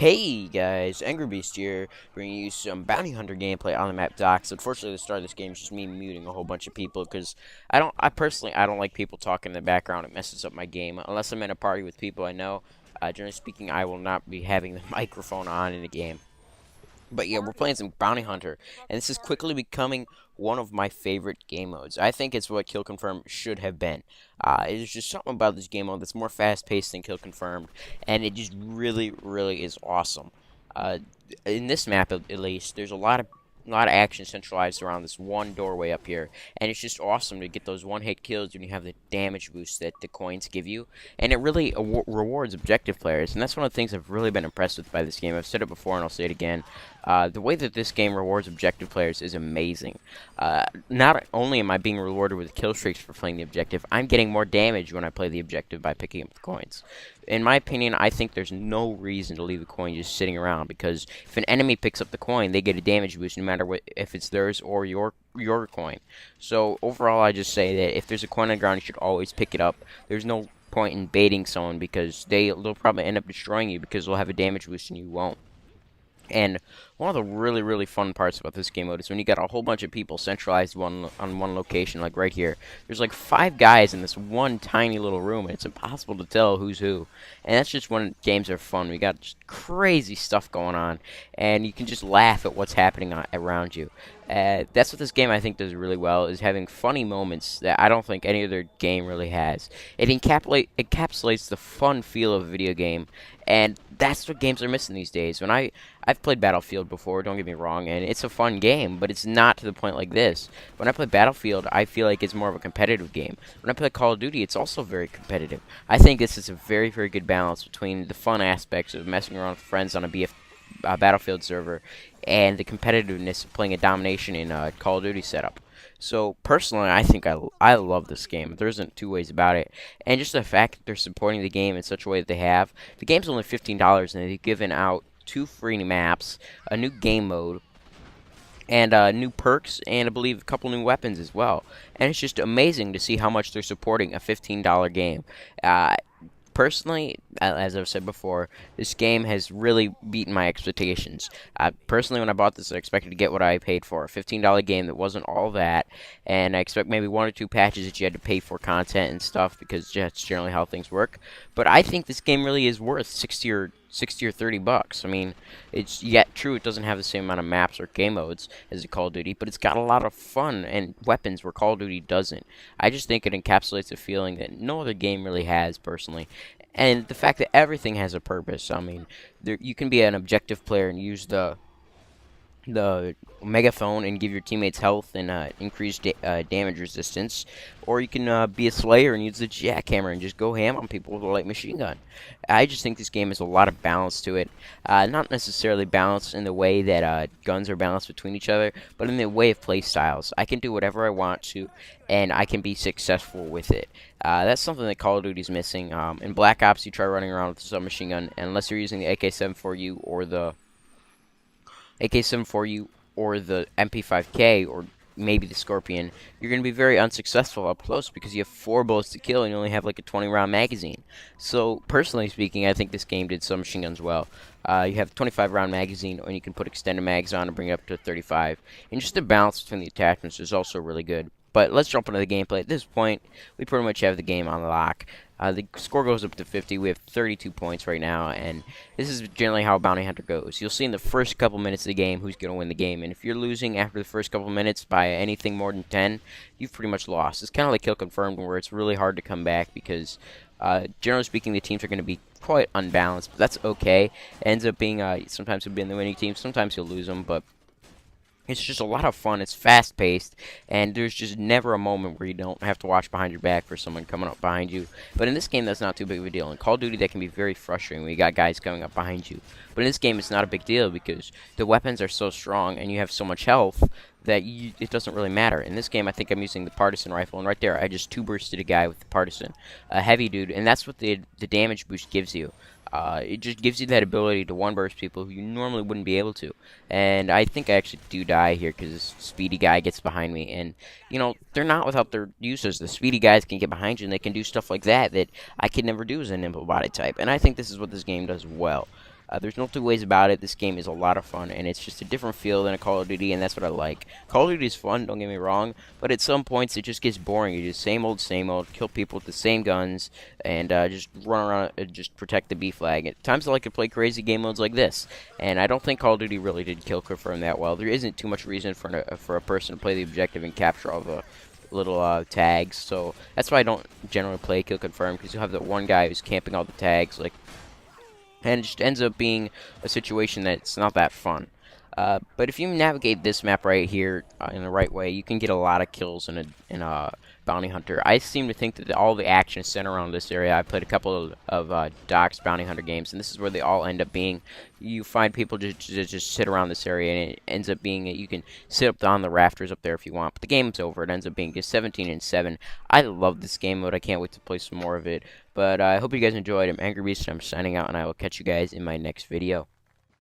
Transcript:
Hey guys, Angry Beast here, bringing you some Bounty Hunter gameplay on the map Docks. Unfortunately, the start of this game is just me muting a whole bunch of people because I don't like people talking in the background. It messes up my game. Unless I'm in a party with people I know, generally speaking, I will not be having the microphone on in the game. But yeah, we're playing some Bounty Hunter, and this is quickly becoming one of my favorite game modes. I think it's what Kill Confirmed should have been. There's just something about this game mode that's more fast-paced than Kill Confirmed, and it just really is awesome. Uh, in this map, at least, there's a lot of action centralized around this one doorway up here, and it's just awesome to get those one-hit kills when you have the damage boost that the coins give you, and it really rewards objective players, and that's one of the things I've really been impressed with by this game. I've said it before, and I'll say it again. The way that this game rewards objective players is amazing. Not only am I being rewarded with kill streaks for playing the objective, I'm getting more damage when I play the objective by picking up the coins. In my opinion, I think there's no reason to leave the coin just sitting around, because if an enemy picks up the coin, they get a damage boost no matter if it's theirs or your coin. So overall, I just say that if there's a coin on the ground, you should always pick it up. There's no point in baiting someone because they'll probably end up destroying you because they'll have a damage boost and you won't. And one of the really fun parts about this game mode is when you got a whole bunch of people centralized on one location, like right here. There's like 5 guys in this one tiny little room, and it's impossible to tell who's who. And that's just when games are fun. We got just crazy stuff going on, and you can just laugh at what's happening around you. That's what this game I think does really well, is having funny moments that I don't think any other game really has. It encapsulates the fun feel of a video game, and that's what games are missing these days. I've played Battlefield before, don't get me wrong, and it's a fun game, but it's not to the point like this. When I play Battlefield, I feel like it's more of a competitive game. When I play Call of Duty, it's also very competitive. I think this is a very good balance between the fun aspects of messing around with friends on a Battlefield server and the competitiveness of playing a domination in a Call of Duty setup. So personally, I think I love this game. There isn't two ways about it, and just the fact that they're supporting the game in such a way that they have. The game's only $15, and they've given out 2 free maps, a new game mode, and new perks, and I believe a couple new weapons as well. And it's just amazing to see how much they're supporting a $15 game. Personally, as I've said before, this game has really beaten my expectations. Personally, when I bought this, I expected to get what I paid for, a $15 game that wasn't all that, and I expect maybe 1 or 2 patches that you had to pay for content and stuff, because that's generally how things work. But I think this game really is worth 60 or $30. I mean, it's yet true it doesn't have the same amount of maps or game modes as a Call of Duty, but it's got a lot of fun and weapons where Call of Duty doesn't. I just think it encapsulates a feeling that no other game really has, personally. And the fact that everything has a purpose. I mean, you can be an objective player and use the megaphone and give your teammates health and increased damage resistance, or you can be a slayer and use the jackhammer and just go ham on people with a light machine gun. I just think this game has a lot of balance to it. Not necessarily balanced in the way that guns are balanced between each other, but in the way of play styles. I can do whatever I want to, and I can be successful with it. That's something that Call of Duty is missing. In Black Ops, you try running around with a submachine gun, and unless you're using the AK-74U or the AK-74U or the MP5K or maybe the Scorpion, you're going to be very unsuccessful up close because you have 4 bullets to kill and you only have like a 20-round magazine. So, personally speaking, I think this game did submachine guns well. You have a 25-round magazine, and you can put extended mags on and bring it up to 35. And just the balance between the attachments is also really good. But let's jump into the gameplay. At this point, we pretty much have the game on lock. The score goes up to 50. We have 32 points right now, and this is generally how a Bounty Hunter goes. You'll see in the first couple minutes of the game who's going to win the game, and if you're losing after the first couple minutes by anything more than 10, you've pretty much lost. It's kind of like Kill Confirmed, where it's really hard to come back because, generally speaking, the teams are going to be quite unbalanced, but that's okay. It ends up being, sometimes you'll be in the winning team, sometimes you'll lose them, but it's just a lot of fun. It's fast-paced, and there's just never a moment where you don't have to watch behind your back for someone coming up behind you. But in this game, that's not too big of a deal. In Call of Duty, that can be very frustrating when you got guys coming up behind you. But in this game, it's not a big deal because the weapons are so strong, and you have so much health that it doesn't really matter. In this game, I think I'm using the Partisan rifle, and right there, I just 2-bursted a guy with the Partisan. A heavy dude, and that's what the damage boost gives you. It just gives you that ability to one-burst people who you normally wouldn't be able to. And I think I actually do die here because this speedy guy gets behind me. And, you know, they're not without their uses. The speedy guys can get behind you, and they can do stuff like that I could never do as a nimble body type. And I think this is what this game does well. There's no two ways about it. This game is a lot of fun, and it's just a different feel than a Call of Duty, and that's what I like. Call of Duty is fun, don't get me wrong, but at some points it just gets boring. You just same old, kill people with the same guns, and just run around and just protect the B flag. At times I like to play crazy game modes like this, and I don't think Call of Duty really did kill confirm that well. There isn't too much reason for a person to play the objective and capture all the little tags, so that's why I don't generally play kill confirm, because you have that one guy who's camping all the tags, like, and it just ends up being a situation that's not that fun. But if you navigate this map right here in the right way, you can get a lot of kills in a bounty hunter. I seem to think that all the action is centered around this area. I played a couple of Doc's bounty hunter games, and this is where they all end up being. You find people just sit around this area, and it ends up being that you can sit up on the rafters up there if you want. But the game's over. It ends up being just 17-7. I love this game mode. I can't wait to play some more of it. But I hope you guys enjoyed. I'm Angry Beast, and I'm signing out, and I will catch you guys in my next video.